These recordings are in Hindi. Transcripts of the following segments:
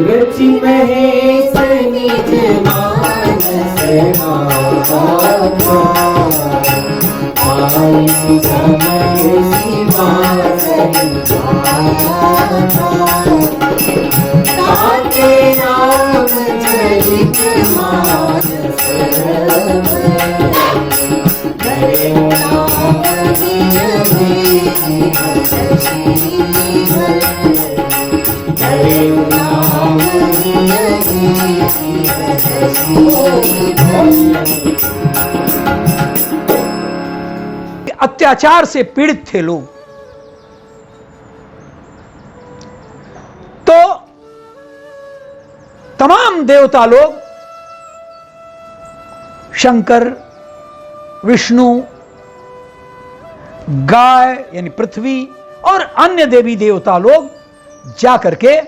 रचि महेश निज मानस आई समय ताके नाम चरित मानस हरे नाम हरे नाम अत्याचार से पीड़ित थे लोग, तो तमाम देवता लोग शंकर, विष्णु, गाय यानी पृथ्वी और अन्य देवी देवता लोग जाकर के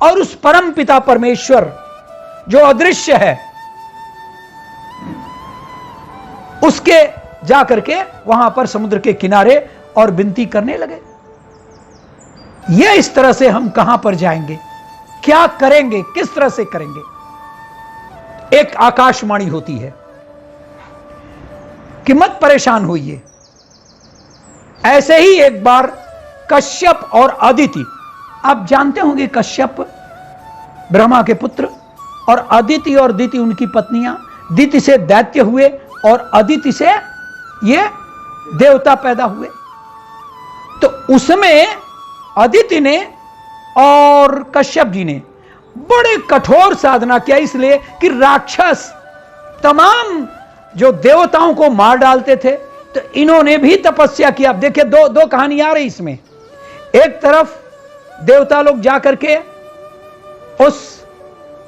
और उस परम पिता परमेश्वर जो अदृश्य है उसके जाकर के वहां पर समुद्र के किनारे और विनती करने लगे। यह इस तरह से हम कहां पर जाएंगे, क्या करेंगे, किस तरह से करेंगे। एक आकाशवाणी होती है कि मत परेशान होइए। ऐसे ही एक बार कश्यप और अदिति, आप जानते होंगे कश्यप ब्रह्मा के पुत्र और अदिति और दिति उनकी पत्नियां, दिति से दैत्य हुए और अदिति से ये देवता पैदा हुए। तो उसमें अदिति ने और कश्यप जी ने बड़े कठोर साधना किया, इसलिए कि राक्षस तमाम जो देवताओं को मार डालते थे, तो इन्होंने भी तपस्या किया। अब देखिए दो कहानी आ रही इसमें। एक तरफ देवता लोग जाकर के उस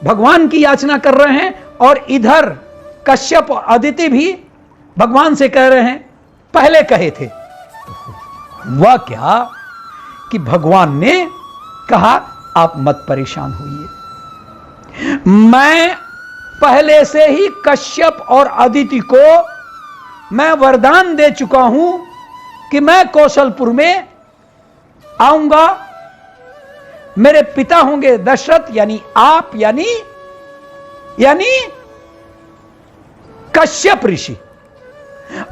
भगवान की याचना कर रहे हैं और इधर कश्यप और अदिति भी भगवान से कह रहे हैं, पहले कहे थे। वह क्या कि भगवान ने कहा आप मत परेशान होइए, मैं पहले से ही कश्यप और अदिति को मैं वरदान दे चुका हूं कि मैं कौशलपुर में आऊंगा। मेरे पिता होंगे दशरथ यानी आप यानी कश्यप ऋषि,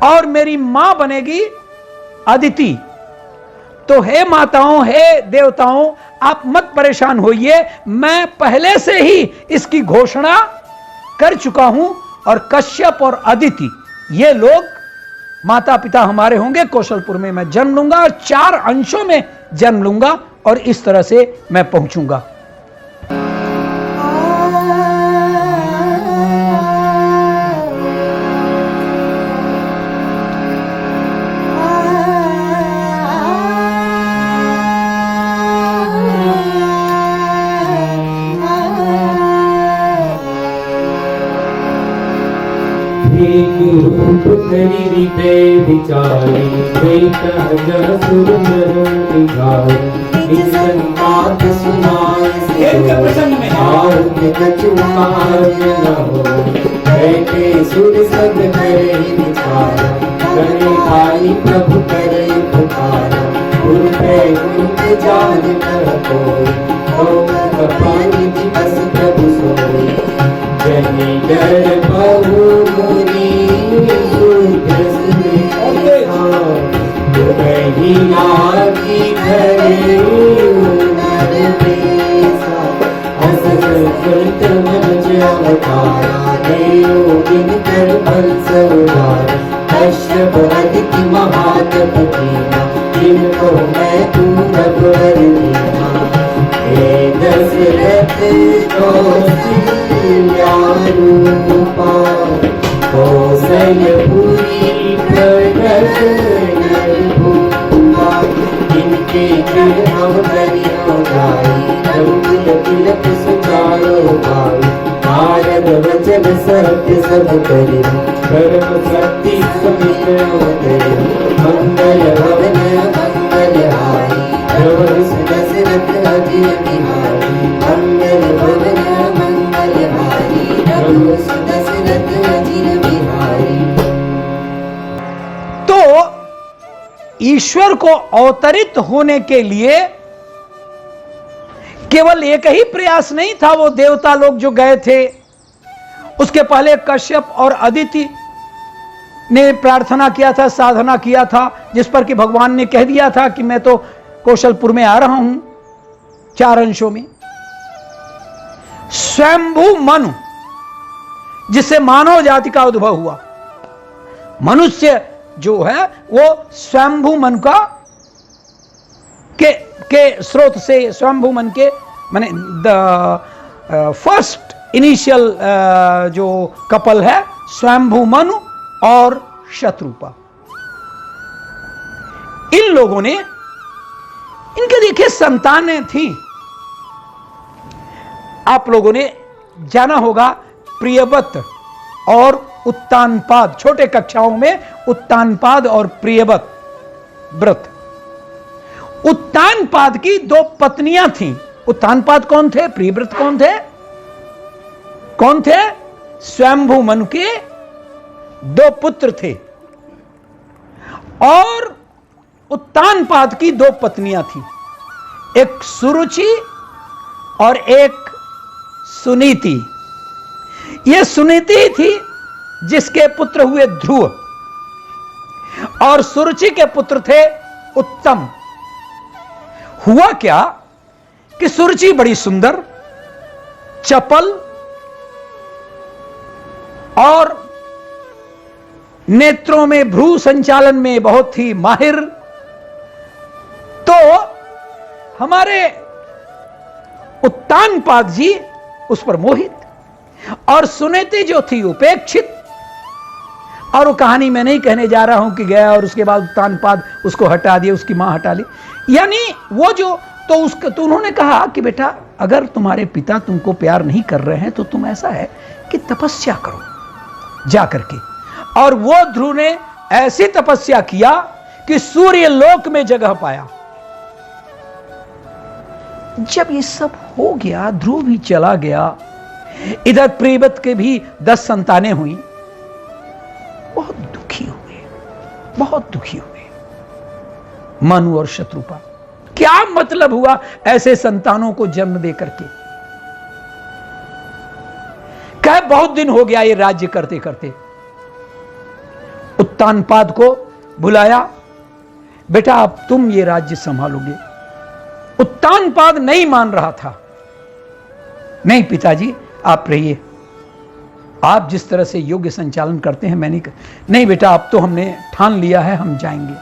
और मेरी मां बनेगी अदिति। तो हे माताओं, हे देवताओं, आप मत परेशान होइए, मैं पहले से ही इसकी घोषणा कर चुका हूं। और कश्यप और अदिति ये लोग माता पिता हमारे होंगे, कौशलपुर में मैं जन्म लूंगा और 4 अंशों में जन्म लूंगा और इस तरह से मैं पहुंचूंगा। रूप करी पे विचारी सुर संवाद सुनाए सुर सब करे विचार करे भाई प्रभु करे पुकारा गुरु पे जान कर कोई पानी दिवस प्रभु सोई जनी डर बहु मुनि की घरे नर बेसा असत मन अवतारा दिन कर बल सवार कश्यप अदिति महातपतिना जिनको मैं तू रघुवर दीना हे दशरथ कौशल्या रूपा कौशलपुरी प्रगट नरभूपा इनके चरण करियो गाई रघुकुल तिलक सुचारो गाई नारद वचन सत्य सब करि कर्म शक्ति समित करि मंगल भवन मंगल हारी प्रभु दशरथ अजिर बिहारी मंगल भवन मंगल हारी प्रभु दशरथ अजिर बिहारी। तो ईश्वर को अवतरित होने के लिए केवल एक ही प्रयास नहीं था, वो देवता लोग जो गए थे, उसके पहले कश्यप और अदिति ने प्रार्थना किया था, साधना किया था, जिस पर कि भगवान ने कह दिया था कि मैं तो कौशलपुर में आ रहा हूं 4 अंशों में। स्वयंभू मनु, जिससे मानव जाति का उद्भव हुआ। मनुष्य जो है वो स्वयंभू मन का के स्रोत से, स्वयंभू मन के माने द फर्स्ट इनिशियल जो कपल है स्वयंभू मनु और शत्रुपा। इन लोगों ने, इनके देखिए संतानें थी। आप लोगों ने जाना होगा प्रियव्रत और उत्तानपाद, छोटे कक्षाओं में उत्तानपाद और प्रियव्रत व्रत। उत्तानपाद की 2 पत्नियां थीं। उत्तानपाद कौन थे? प्रियव्रत कौन थे? कौन थे? स्वयंभू मनु के 2 पुत्र थे। और उत्तानपाद की 2 पत्नियां थीं, एक सुरुचि और एक सुनीति। यह सुनीति थी जिसके पुत्र हुए ध्रुव, और सुरुचि के पुत्र थे उत्तम। हुआ क्या कि सुरुचि बड़ी सुंदर, चपल और नेत्रों में भ्रू संचालन में बहुत ही माहिर। तो हमारे उत्तानपाद जी उस पर मोहित, और सुनीति जो थी उपेक्षित। और वो कहानी मैं नहीं कहने जा रहा हूं कि गया और उसके बाद उत्तानपाद उसको हटा दिया, उसकी मां हटा ली, यानी वो जो तो उन्होंने कहा कि बेटा अगर तुम्हारे पिता तुमको प्यार नहीं कर रहे हैं तो तुम ऐसा है कि तपस्या करो जा करके। और वो ध्रुव ने ऐसी तपस्या किया कि सूर्य लोक में जगह पाया। जब ये सब हो गया, ध्रुव भी चला गया, इधर प्रियव्रत के भी 10 संतानें हुई। बहुत दुखी हुए, बहुत दुखी हुए मनु और शत्रुपा। क्या मतलब हुआ ऐसे संतानों को जन्म दे करके? क्या बहुत दिन हो गया ये राज्य करते करते। उत्तानपाद को बुलाया, बेटा अब तुम ये राज्य संभालोगे। उत्तानपाद नहीं मान रहा था। नहीं पिताजी आप रहिए, आप जिस तरह से योग्य संचालन करते हैं मैं नहीं बेटा अब तो हमने ठान लिया है, हम जाएंगे।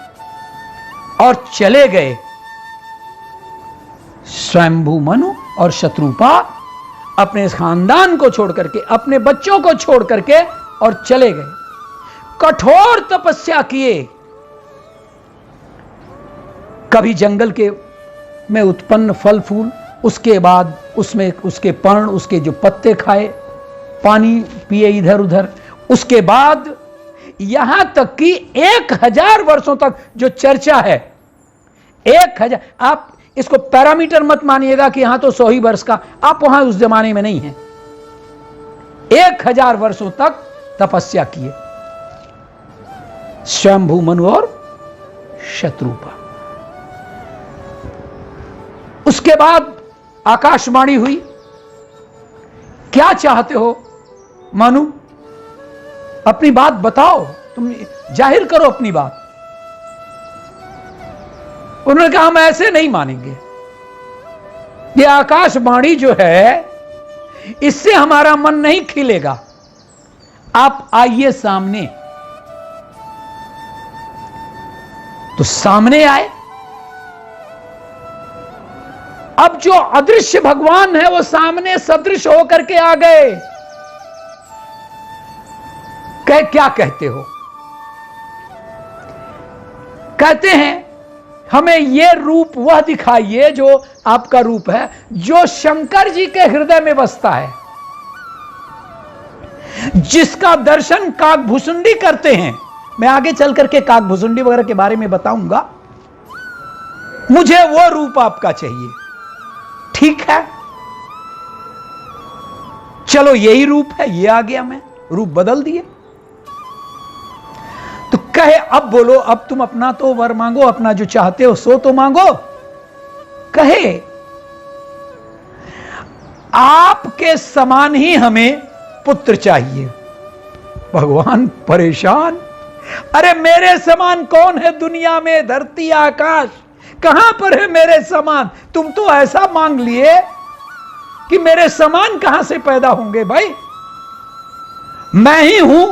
और चले गए स्वयंभू मनु और शत्रुपा, अपने खानदान को छोड़ करके, अपने बच्चों को छोड़ करके और चले गए। कठोर तपस्या किए। कभी जंगल के में उत्पन्न फल फूल, उसके बाद उसमें उसके पर्ण, उसके जो पत्ते खाए, पानी पिए इधर उधर। उसके बाद यहां तक कि 1000 वर्षों तक जो चर्चा है, 1000, आप इसको पैरामीटर मत मानिएगा कि यहां तो 100 ही वर्ष का, आप वहां उस जमाने में नहीं है। 1000 वर्षों तक तपस्या किए स्वयंभू मनु और शत्रुपा। उसके बाद आकाशवाणी हुई, क्या चाहते हो मनु, अपनी बात बताओ, तुम जाहिर करो अपनी बात। उन्होंने कहा हम ऐसे नहीं मानेंगे, ये आकाशवाणी जो है इससे हमारा मन नहीं खिलेगा, आप आइए सामने। तो सामने आए। अब जो अदृश्य भगवान है वो सामने सदृश होकर के आ गए। क्या कहते हो? कहते हैं हमें ये रूप वह दिखाइए जो आपका रूप है, जो शंकर जी के हृदय में बसता है, जिसका दर्शन काकभुसुंडी करते हैं। मैं आगे चल करके काकभुसुंडी वगैरह के बारे में बताऊंगा। मुझे वो रूप आपका चाहिए। ठीक है, चलो यही रूप है, ये आ गया, मैं रूप बदल दिए। तो कहे अब बोलो, अब तुम अपना तो वर मांगो, अपना जो चाहते हो सो तो मांगो। कहे आपके समान ही हमें पुत्र चाहिए। भगवान परेशान, अरे मेरे समान कौन है दुनिया में, धरती आकाश कहां पर है मेरे समान? तुम तो ऐसा मांग लिए कि मेरे समान कहां से पैदा होंगे भाई? मैं ही हूं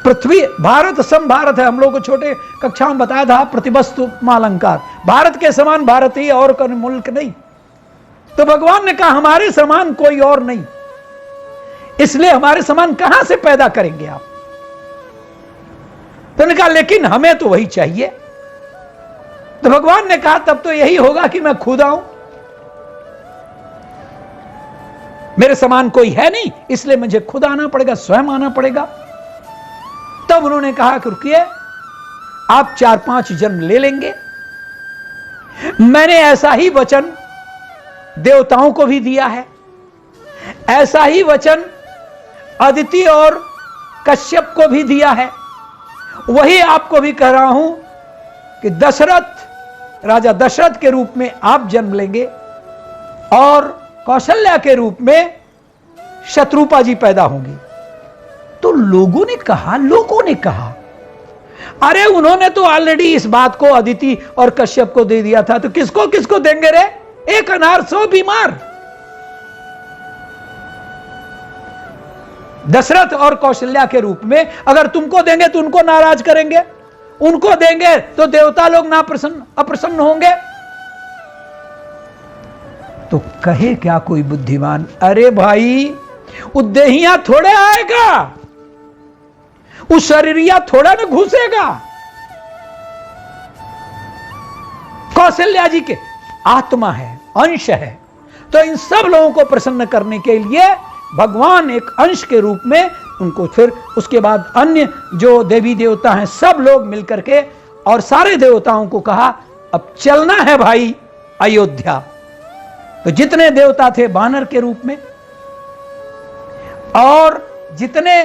पृथ्वी। भारत सम भारत है, हम लोग को छोटे कक्षा में बताया था प्रतिवस्तु अलंकार। भारत के समान भारतीय और कोई मुल्क नहीं। तो भगवान ने कहा हमारे समान कोई और नहीं, इसलिए हमारे समान कहां से पैदा करेंगे आप? तो उन्होंने कहा लेकिन हमें तो वही चाहिए। तो भगवान ने कहा तब तो यही होगा कि मैं खुद आऊं, मेरे समान कोई है नहीं, इसलिए मुझे खुद आना पड़ेगा, स्वयं आना पड़ेगा। तब उन्होंने कहा कि रुकिए, आप 4-5 जन्म ले लेंगे। मैंने ऐसा ही वचन देवताओं को भी दिया है, ऐसा ही वचन अदिति और कश्यप को भी दिया है। वही आपको भी कह रहा हूं कि दशरथ, राजा दशरथ के रूप में आप जन्म लेंगे और कौशल्या के रूप में शत्रुपा जी पैदा होंगी। तो लोगों ने कहा अरे उन्होंने तो ऑलरेडी इस बात को अदिति और कश्यप को दे दिया था, तो किसको किसको देंगे रे? एक अनार 100 बीमार। दशरथ और कौशल्या के रूप में अगर तुमको देंगे तो उनको नाराज करेंगे, उनको देंगे तो देवता लोग अप्रसन्न होंगे। तो कहे क्या कोई बुद्धिमान, अरे भाई उद्देहिया थोड़े आएगा, उस शरीरिया थोड़ा ना घुसेगा। कौशल्या जी के आत्मा है, अंश है। तो इन सब लोगों को प्रसन्न करने के लिए भगवान एक अंश के रूप में उनको, फिर उसके बाद अन्य जो देवी देवता हैं सब लोग मिलकर के और सारे देवताओं को कहा अब चलना है भाई अयोध्या। तो जितने देवता थे वानर के रूप में और जितने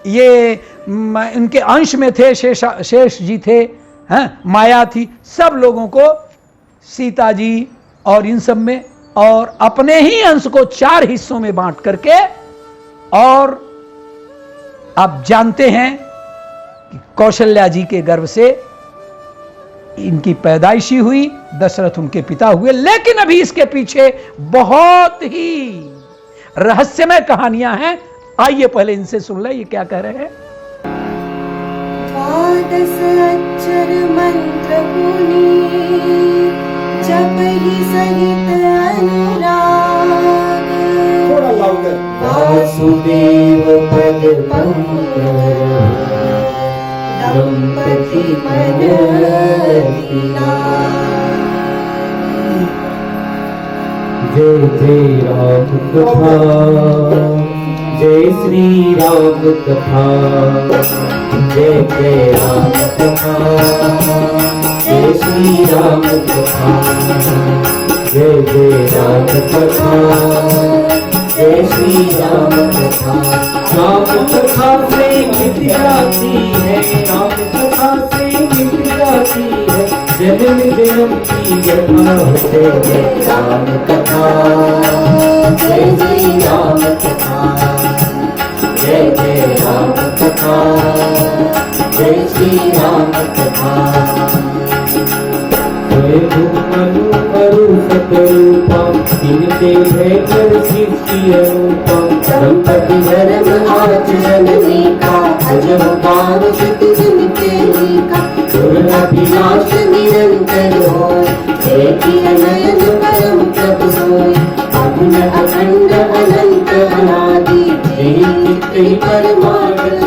ये इनके अंश में थे, शेष जी थे, हैं, माया थी, सब लोगों को सीता जी और इन सब में, और अपने ही अंश को 4 हिस्सों में बांट करके, और आप जानते हैं कि कौशल्या जी के गर्भ से इनकी पैदाइशी हुई, दशरथ उनके पिता हुए। लेकिन अभी इसके पीछे बहुत ही रहस्यमय कहानियां हैं। आइए पहले इनसे सुन ले ये क्या कह रहे हैं। द्वादश अक्षर मंत्र जपहि सहित अनुराग, थोड़ा लाउडर। वासुदेव पद पंकज दंपति मन जय जय राम कथा, जय श्री राम कथा, जय जय राम कथा, जय श्री राम कथा, जय जय राम कथा, जय श्री राम कथा। राम कथा से मिट जाती है, राम कथा से मिट जाती है, जन्म जन्म की व्यथा जय जय राम कथा, जय जय राम कथा, जय जय राम कथा, जय श्री राम कथा। मनु अरु सतरूपा तिनते भय कर सृष्टि अरूपा, संपत्ति धर्म आचरण नीका, अजब पावशित जन के नीका, दुर्लभिलाष निरंतर होय, देखी नयन परम प्रभु सोय, अगुण अखंड अनंत अनादि, तेहि चित्त परमार्थ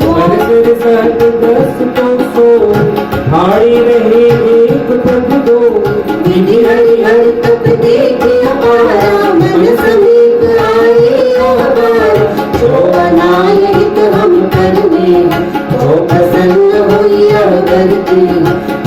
मन कर सहज दस तो सोय, ठाई रहे एक पद दो, विधि हरि हर तप देखे अपारा, मन समीप आए आवारा, जो बनाए हित हम करने, तो प्रसन्न होई अवगरते,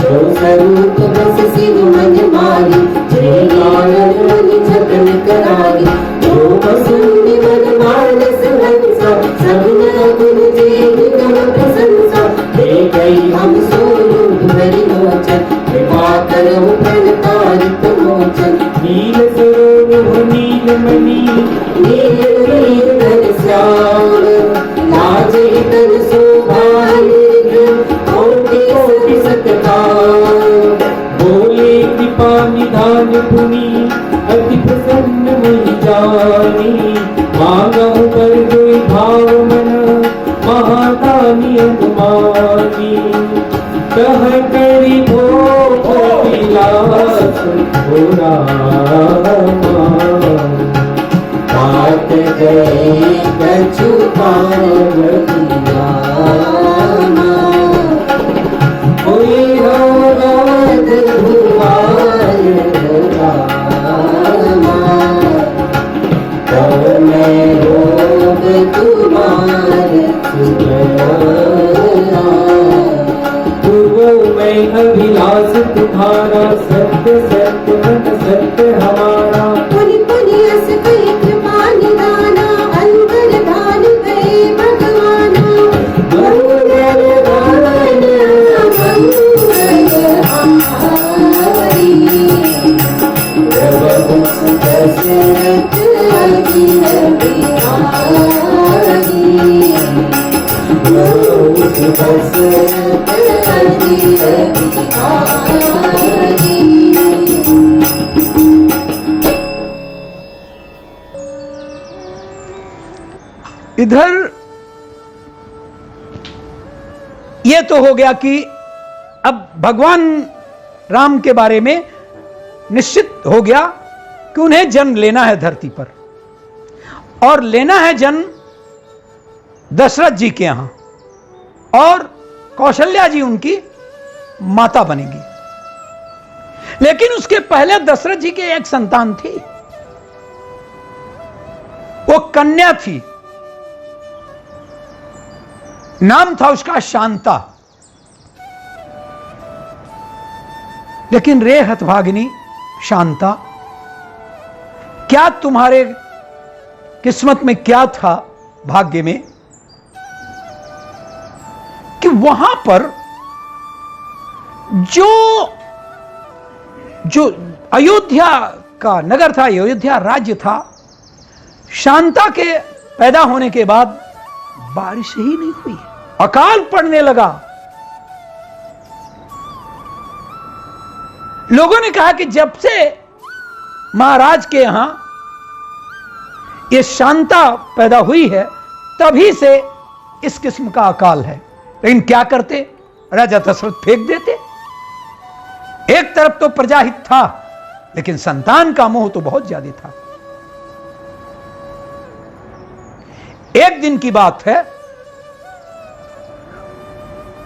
जो स्वरूप बस शिव मन मारी, जय गायन छतन करारी, जो बसुनि मन मानस हंसा, सबन गुण जे निगम प्रशंसा, दे गई हम सोनू हरि मोचन, कृपा करो प्रणतारित मोचन, नील सरोवर नीलमणि नील नील घनश्याम लाजे तन शोभायेगी कोटि कोटि सतकाम बोले कृपा निधान पुनि अति प्रसन्न मई जानी मांगहु कर दुई भाव मन महादानी अनुमानी कह करी भोग विलास हो रामा पात गए कछु पार्वती रामा कोई नारद भुवाय रामा तब मैं रोग तुम्हारे सुगया पूर्व में अभिलाष तुम्हारा सत्य सत्य मन सत्य हमारा पुनि पुनि अस कहि कृपा निदाना अंतर धान गए भगवाना मंगल गान मंगल हारी प्रभु दशरथ अखिल बिहारी प्रभु दशरथ अखिल बिहारी इधर ये तो हो गया कि अब भगवान राम के बारे में निश्चित हो गया कि उन्हें जन्म लेना है धरती पर, और लेना है जन्म दशरथ जी के यहां, और कौशल्या जी उनकी माता बनेगी। लेकिन उसके पहले दशरथ जी के एक संतान थी, वो कन्या थी, नाम था उसका शांता। लेकिन रे हतभागिनी शांता, क्या तुम्हारे किस्मत में क्या था, भाग्य में, कि वहां पर जो अयोध्या का नगर था, अयोध्या राज्य था, शांता के पैदा होने के बाद बारिश ही नहीं हुई, अकाल पड़ने लगा। लोगों ने कहा कि जब से महाराज के यहां यह शांता पैदा हुई है तभी से इस किस्म का अकाल है। लेकिन क्या करते, राजा दशरथ फेंक देते। एक तरफ तो प्रजाहित था, लेकिन संतान का मोह तो बहुत ज्यादा था। एक दिन की बात है,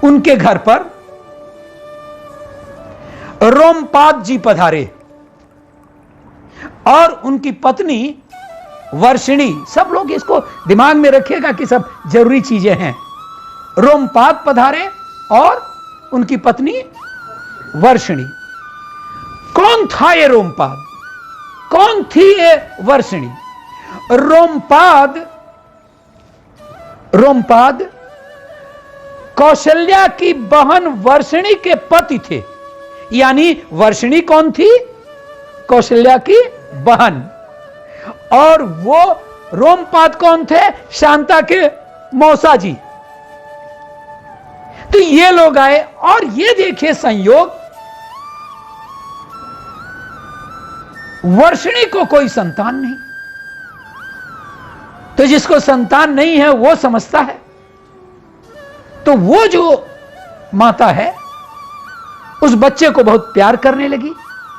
उनके घर पर रोमपाद जी पधारे और उनकी पत्नी वर्षिणी। सब लोग इसको दिमाग में रखिएगा कि सब जरूरी चीजें हैं। रोमपाद पधारे और उनकी पत्नी वर्षिणी। कौन था ये रोमपाद, कौन थी ये वर्षिणी? रोमपाद कौशल्या की बहन वर्षिणी के पति थे। यानी वर्षिणी कौन थी? कौशल्या की बहन। और वो रोमपाद कौन थे? शांता के मौसा जी। तो ये लोग आए और ये देखिए संयोग, वर्षिणी को कोई संतान नहीं। तो जिसको संतान नहीं है वो समझता है, तो वो जो माता है उस बच्चे को बहुत प्यार करने लगी।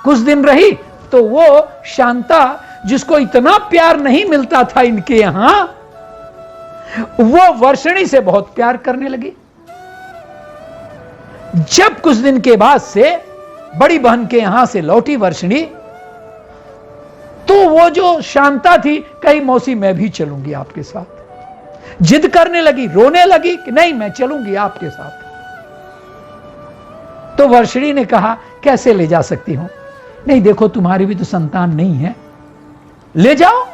कुछ दिन रही तो वो शांता, जिसको इतना प्यार नहीं मिलता था इनके यहां, वो वर्षिणी से बहुत प्यार करने लगी। जब कुछ दिन के बाद से बड़ी बहन के यहां से लौटी वर्षिणी, तो वो जो शांता थी, कही मौसी मैं भी चलूंगी आपके साथ। जिद करने लगी, रोने लगी कि नहीं मैं चलूंगी आपके साथ। तो वर्षिणी ने कहा कैसे ले जा सकती हूं? नहीं देखो तुम्हारी भी तो संतान नहीं है, ले जाओ,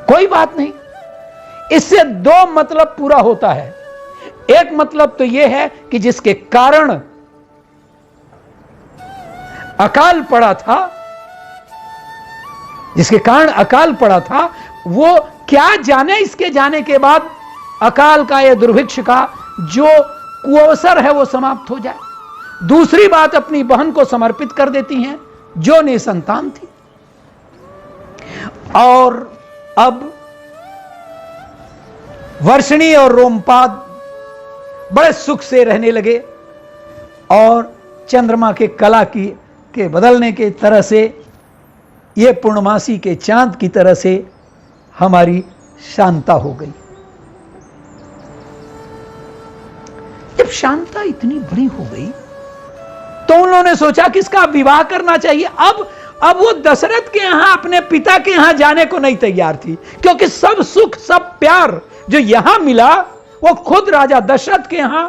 कोई बात नहीं। इससे दो मतलब पूरा होता है। एक मतलब तो यह है कि जिसके कारण अकाल पड़ा था जिसके कारण अकाल पड़ा था, वो क्या जाने इसके जाने के बाद अकाल का, यह दुर्भिक्ष का जो कुअवसर है वो समाप्त हो जाए। दूसरी बात, अपनी बहन को समर्पित कर देती हैं जो निसंतान थी। और अब वर्षिणी और रोमपाद बड़े सुख से रहने लगे और चंद्रमा के कला के बदलने के तरह से, ये पूर्णमासी के चांद की तरह से हमारी शांता हो गई। जब शांता इतनी बड़ी हो गई तो उन्होंने सोचा कि इसका विवाह करना चाहिए। अब वो दशरथ के यहां, अपने पिता के यहां जाने को नहीं तैयार थी, क्योंकि सब सुख, सब प्यार जो यहां मिला वो खुद राजा दशरथ के यहां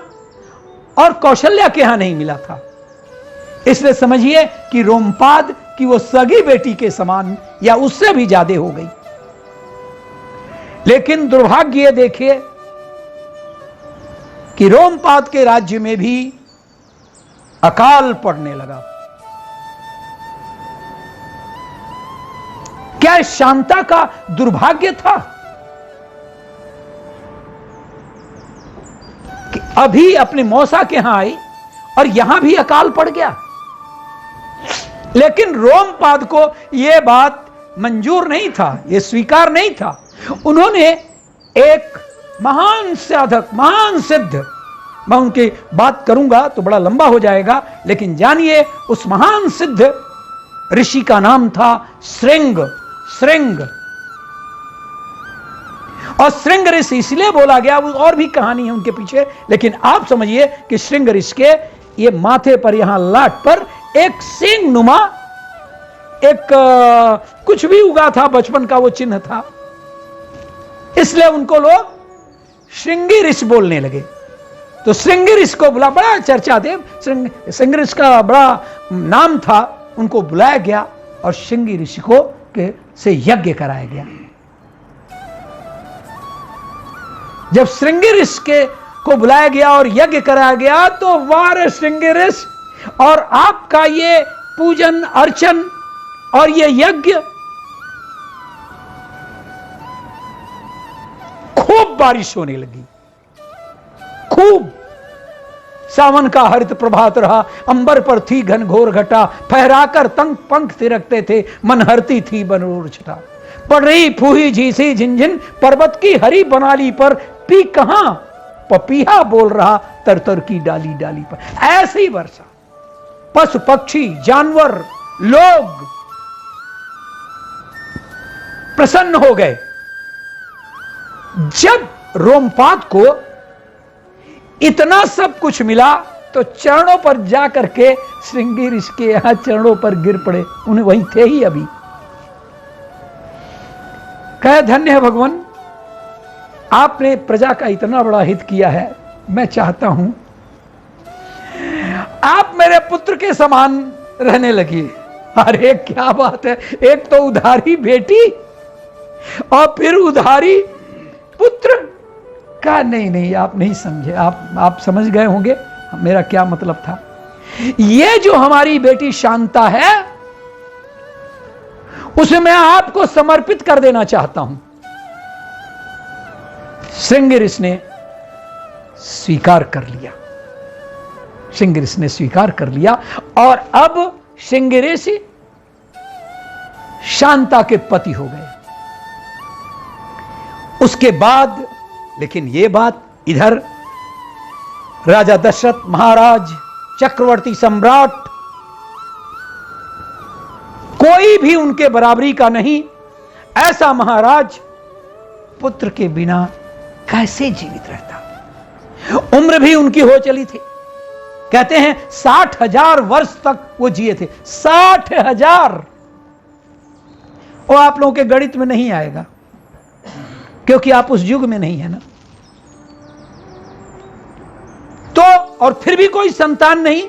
और कौशल्या के यहां नहीं मिला था। इसलिए समझिए कि रोमपाद की वो सगी बेटी के समान या उससे भी ज्यादा हो गई। लेकिन दुर्भाग्य देखिए कि रोमपाद के राज्य में भी अकाल पड़ने लगा। क्या शांता का दुर्भाग्य था कि अभी अपने मौसा के यहां आई और यहां भी अकाल पड़ गया? लेकिन रोमपाद को यह बात मंजूर नहीं था, यह स्वीकार नहीं था। उन्होंने एक महान साधक, महान सिद्ध, मैं उनकी बात करूंगा तो बड़ा लंबा हो जाएगा, लेकिन जानिए उस महान सिद्ध ऋषि का नाम था श्रृंग। और श्रृंग ऋषि इसलिए बोला गया, वो और भी कहानी है उनके पीछे, लेकिन आप समझिए कि श्रृंग ऋषि के ये माथे पर, यहां लाट पर एक सिंह नुमा एक कुछ भी उगा था, बचपन का वो चिन्ह था, इसलिए उनको लोग श्रृंगी ऋषि बोलने लगे। तो श्रृंगी ऋषि को बुला, बड़ा चर्चा थे, श्रृंग ऋषि का बड़ा नाम था, उनको बुलाया गया और श्रृंगी ऋषि को से यज्ञ कराया गया। जब श्रृंगी ऋषि को बुलाया गया और यज्ञ कराया गया तो वार श्रृंगी ऋषि, और आपका ये पूजन अर्चन और ये यज्ञ खूब बारिश होने लगी, खूब। सावन का हरित प्रभात रहा, अंबर पर थी घन घोर घटा, फहराकर तंग पंख थिरकते थे, मन हरती थी बनोर छटा। पड़ रही फूही झीसी झिनझिन, पर्वत की हरी बनाली पर, पी कहां पपीहा बोल रहा तरतर की डाली डाली पर। ऐसी वर्षा, पशु पक्षी जानवर लोग प्रसन्न हो गए। जब रोमपाद को इतना सब कुछ मिला तो चरणों पर जाकर के श्रृंगी ऋषि के यहां चरणों पर गिर पड़े। उन्हें वहीं थे ही अभी। कहे धन्य है भगवान, आपने प्रजा का इतना बड़ा हित किया है। मैं चाहता हूं आप मेरे पुत्र के समान रहने लगी। अरे क्या बात है, एक तो उधारी बेटी और फिर उधारी पुत्र का। नहीं, आप नहीं समझे, आप समझ गए होंगे मेरा क्या मतलब था। ये जो हमारी बेटी शांता है उसे मैं आपको समर्पित कर देना चाहता हूं। श्रृंगी ऋषि ने स्वीकार कर लिया, श्रृंगी ऋषि ने स्वीकार कर लिया और अब श्रृंगी ऋषि शांता के पति हो गए। उसके बाद, लेकिन यह बात इधर राजा दशरथ महाराज, चक्रवर्ती सम्राट, कोई भी उनके बराबरी का नहीं। ऐसा महाराज पुत्र के बिना कैसे जीवित रहता। उम्र भी उनकी हो चली थी, कहते हैं 60,000 वर्ष तक वो जिए थे। 60,000। वो आप लोगों के गणित में नहीं आएगा क्योंकि आप उस युग में नहीं है ना। तो और फिर भी कोई संतान नहीं।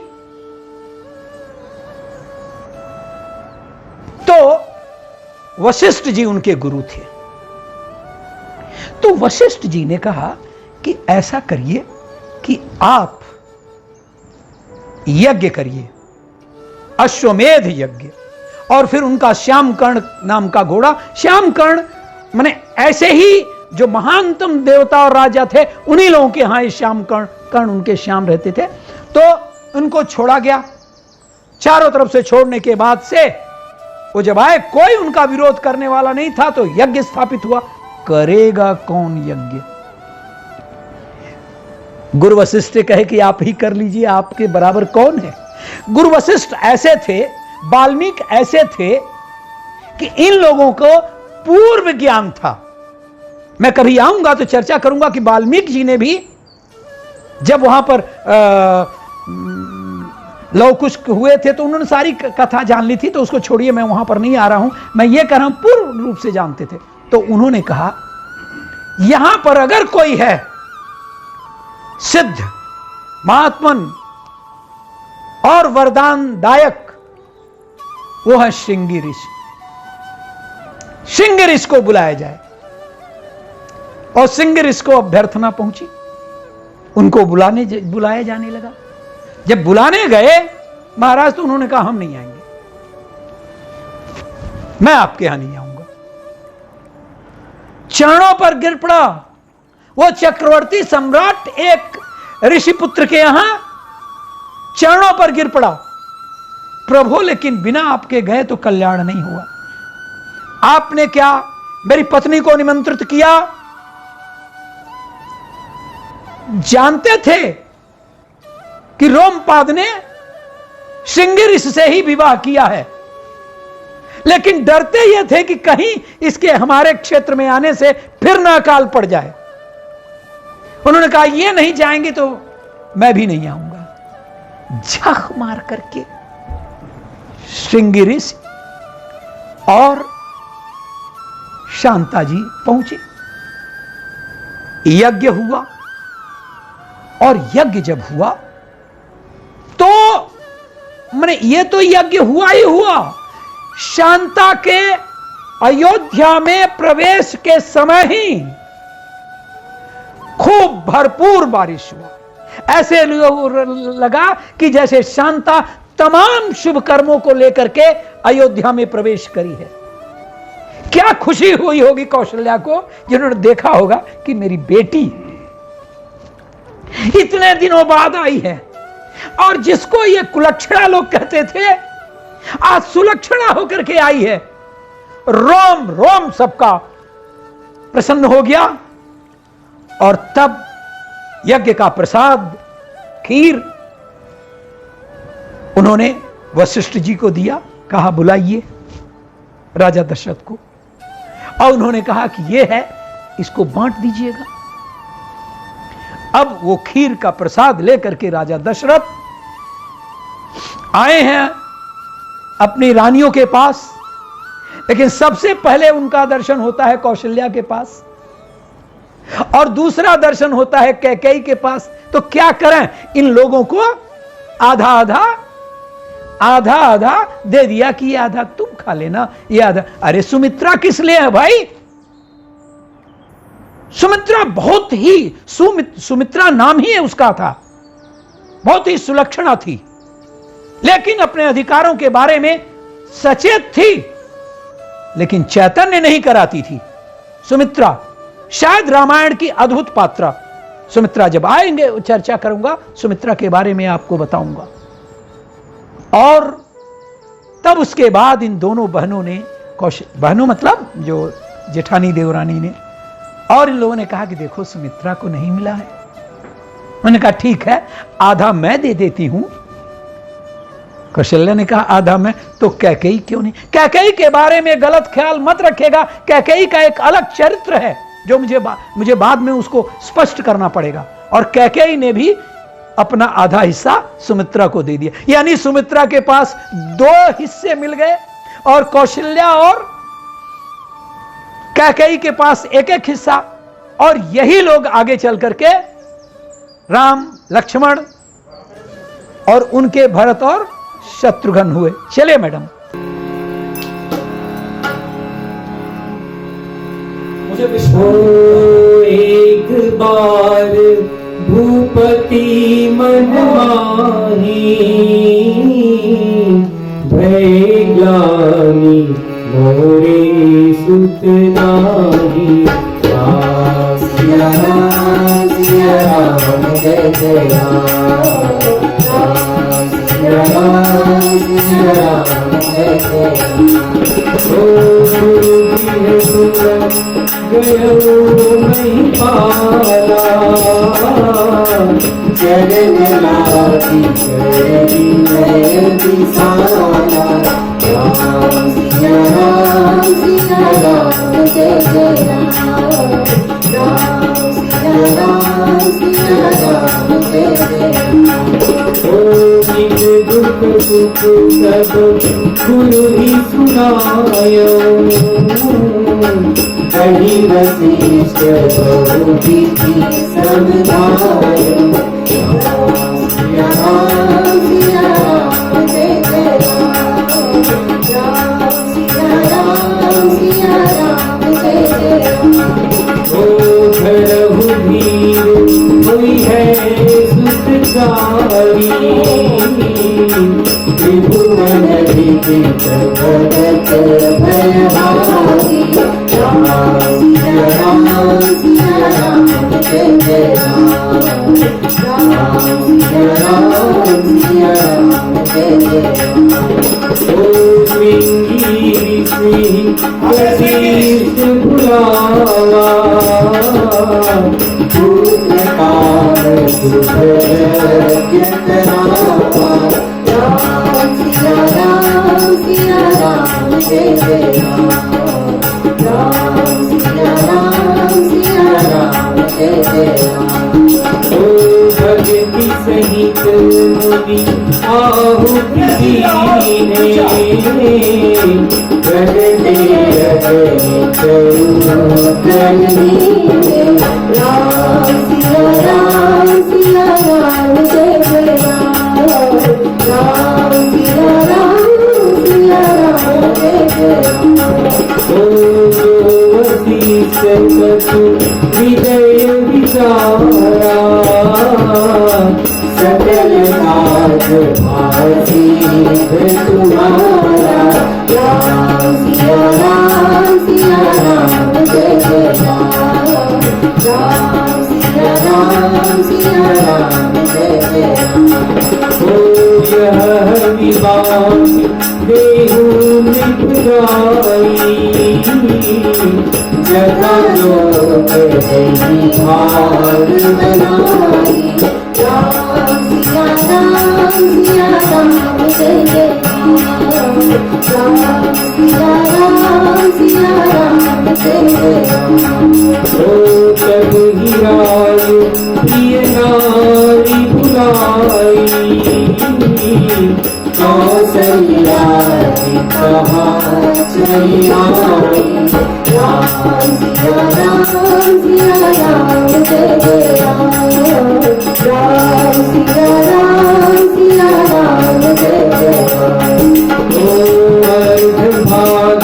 तो वशिष्ठ जी उनके गुरु थे। तो वशिष्ठ जी ने कहा कि ऐसा करिए कि आप यज्ञ करिए, अश्वमेध यज्ञ, और फिर उनका श्यामकर्ण नाम का घोड़ा। श्यामकर्ण माने ऐसे ही जो महानतम देवता और राजा थे, उन्हीं लोगों के यहां श्यामकर्ण उनके श्याम रहते थे। तो उनको छोड़ा गया। चारों तरफ से छोड़ने के बाद से वो जब आए, कोई उनका विरोध करने वाला नहीं था, तो यज्ञ स्थापित हुआ। करेगा कौन यज्ञ? गुरु वशिष्ठ कहे कि आप ही कर लीजिए, आपके बराबर कौन है। गुरु वशिष्ठ ऐसे थे, वाल्मीकि ऐसे थे कि इन लोगों को पूर्व ज्ञान था। मैं कभी आऊंगा तो चर्चा करूंगा कि वाल्मीकि जी ने भी जब वहां पर लव कुश हुए थे तो उन्होंने सारी कथा जान ली थी। तो उसको छोड़िए, मैं वहां पर नहीं आ रहा हूं। मैं ये कह रहा हूं पूर्ण रूप से जानते थे। तो उन्होंने कहा यहां पर अगर कोई है सिद्ध, महात्मन और वरदान दायक, वो है श्रृंगी ऋषि। श्रृंगी ऋषि को बुलाया जाए। और श्रृंगी ऋषि को अभ्यर्थना पहुंची, उनको बुलाया जाने लगा। जब बुलाने गए महाराज, तो उन्होंने कहा हम नहीं आएंगे, मैं आपके यहां नहीं आऊंगा। चरणों पर गिर पड़ा। वो चक्रवर्ती सम्राट एक ऋषि पुत्र के यहां चरणों पर गिर पड़ा। प्रभु, लेकिन बिना आपके गए तो कल्याण नहीं हुआ। आपने क्या मेरी पत्नी को निमंत्रित किया? जानते थे कि रोमपाद ने श्रृंगी ऋषि से ही विवाह किया है, लेकिन डरते ये थे कि कहीं इसके हमारे क्षेत्र में आने से फिर ना अकाल पड़ जाए। उन्होंने कहा ये नहीं जाएंगे तो मैं भी नहीं आऊंगा। झक मार करके श्रृंगी ऋषि और शांता जी पहुंचे। यज्ञ हुआ, और यज्ञ जब हुआ तो माने ये तो यज्ञ हुआ ही हुआ। शांता के अयोध्या में प्रवेश के समय ही खूब भरपूर बारिश हुआ। ऐसे लगा कि जैसे शांता तमाम शुभ कर्मों को लेकर के अयोध्या में प्रवेश करी है। क्या खुशी हुई होगी कौशल्या को, जिन्होंने देखा होगा कि मेरी बेटी इतने दिनों बाद आई है। और जिसको ये कुलक्षणा लोग कहते थे, आज सुलक्षणा होकर के आई है। रोम रोम सबका प्रसन्न हो गया। और तब यज्ञ का प्रसाद खीर उन्होंने वशिष्ठ जी को दिया। कहा बुलाइए राजा दशरथ को। और उन्होंने कहा कि ये है, इसको बांट दीजिएगा। अब वो खीर का प्रसाद लेकर के राजा दशरथ आए हैं अपनी रानियों के पास। लेकिन सबसे पहले उनका दर्शन होता है कौशल्या के पास, और दूसरा दर्शन होता है कैकेयी के पास। तो क्या करें, इन लोगों को आधा आधा दे दिया कि ये आधा तुम खा लेना, ये आधा। अरे सुमित्रा किस लिए है भाई? सुमित्रा बहुत ही सुमित्रा नाम ही है उसका था, बहुत ही सुलक्षणा थी, लेकिन अपने अधिकारों के बारे में सचेत थी, लेकिन चैतन्य नहीं कराती थी। सुमित्रा शायद रामायण की अद्भुत पात्रा। सुमित्रा जब आएंगे चर्चा करूंगा, सुमित्रा के बारे में आपको बताऊंगा। और तब उसके बाद इन दोनों बहनों ने, बहनों मतलब जो जेठानी देवरानी ने, और इन लोगों ने कहा कि देखो सुमित्रा को नहीं मिला है। उन्होंने कहा ठीक है, आधा मैं दे देती हूं। कौशल्या ने कहा आधा मैं। तो कैकेयी क्यों नहीं? कैकेयी के बारे में गलत ख्याल मत रखेगा। कैकेयी का एक अलग चरित्र है जो मुझे बाद में उसको स्पष्ट करना पड़ेगा। और कैकेयी ने भी अपना आधा हिस्सा सुमित्रा को दे दिया, यानी सुमित्रा के पास 2 हिस्से मिल गए, और कौशल्या और कैकेयी के पास 1-1 हिस्सा। और यही लोग आगे चल करके राम, लक्ष्मण और उनके भरत और शत्रुघ्न हुए। चलिए मैडम। मुझे एक बार भूपति मन माही, भय ग्लानि जानी मोरे सुत नाही। सिया राम जय जय राम। सिया राम जय जय राम। गयो नहीं पाला चरण लागी चरणी नयन दिसाला। राम सिया राम जय जय राम। राम सिया राम जय जय राम। निज दुख सुख सब गुरु ही सुनायो। कही वशिष्ठ बहु विधि समझायो। सिया राम जय जय राम। राम सिया राम जय जय राम। ओ धरहु धीर हुई है सुखकारी। त्रिभुवन विदित भगत भयहारी। राम सिया राम जय जय राम। राम सिया राम जय जय राम। ओ श्रृंगी श्री आशीष बुलावा। पूर्णकाल शुभ कीर्तनावा। राम सिया राम जय जय राम। राम सिया राम जय जय राम। ओ भक्ति सहित मुनि आहुति दीने। प्रगटे रजनी चरण लीने। राम सिया राम जय जय राम। राम सिया राम जय जय राम। ओ वशिष्ठ कछु विजय विचारा। सकल काज आसीत तुम्हारा। राम सिया राम जय जय राम। राम सिया राम जय जय राम। ओ यह विवाद देहु मृतराई। जगा लोक दही भाग बनाई। राम सिया राम जय जय राम। राम सिया राम जय जय राम। ओ तब हिराय प्रिय नारी बुलाई। कौसल्या कहा चली आई। राम सिया राम जय जय राम। राम सिया राम जय जय राम। ओ अर्ध भाग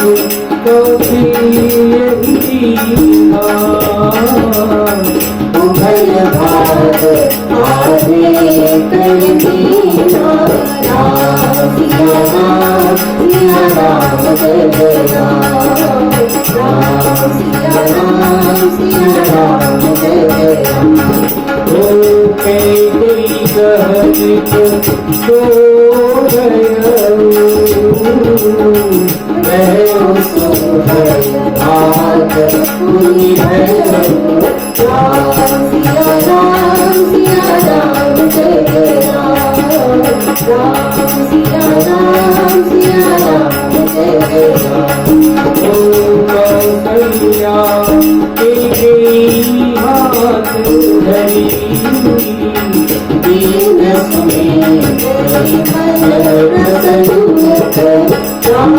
कौशल्य दीना। उभय भाग आधे कर दीना। राम सिया राम जय जय राम। राम सिया राम जय जय राम। ओ कैकेयी सहजित सो भयो सुभय भाग मुनि भयो। राम सिया राम जय जय राम। राम सिया राम जय जय राम। ओ कौशल्या कैकेयी हाथ धरी। दीन सुमेध रसरूप। राम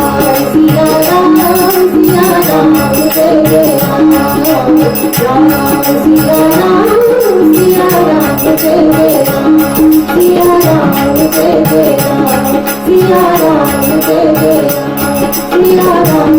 सिया राम जय जय राम। राम सिया राम जय जय राम। सिया राम जय जय राम। सिया राम जय जय राम। सिया राम